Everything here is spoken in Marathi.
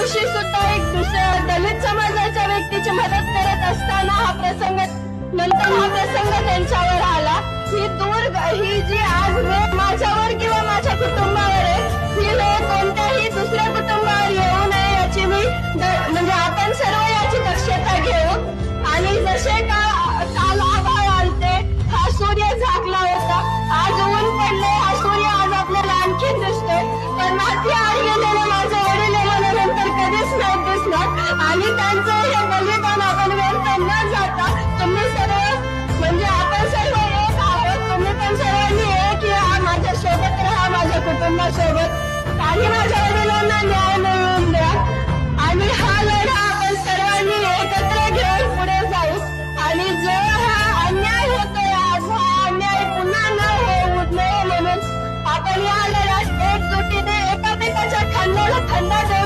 दिवशी सुद्धा एक दुसऱ्या दलित समाजाच्या व्यक्तीची मदत करत असताना हा प्रसंग त्यांच्यावर आला। ही जी आज वेळ माझ्यावर किंवा माझ्या कुटुंबावर आहे, ही वेळ कोणत्याही दुसऱ्या कुटुंबावर येऊ नये याची मी म्हणजे आपण सर्व याची दक्षता घेऊ। आणि जसे काल आभाळ आलते, हा सूर्य झाकला होता, आज ऊन पडले, हा सूर्य आज आपल्याला आणखीन दिसतोय, पण माती आड गेलेले माझे वडील नंतर कधीच नाही दिसणार। आणि त्यांचं हे बलिदान आपण व्यर्थ न जाता तुम्ही सर्व म्हणजे आपण सर्व एक आहोत, तुम्ही पण सर्वांनी एक या, माझ्या सोबत राहा, माझ्या कुटुंबासोबत, आणि माझ्या वडिलांना न्याय मिळवून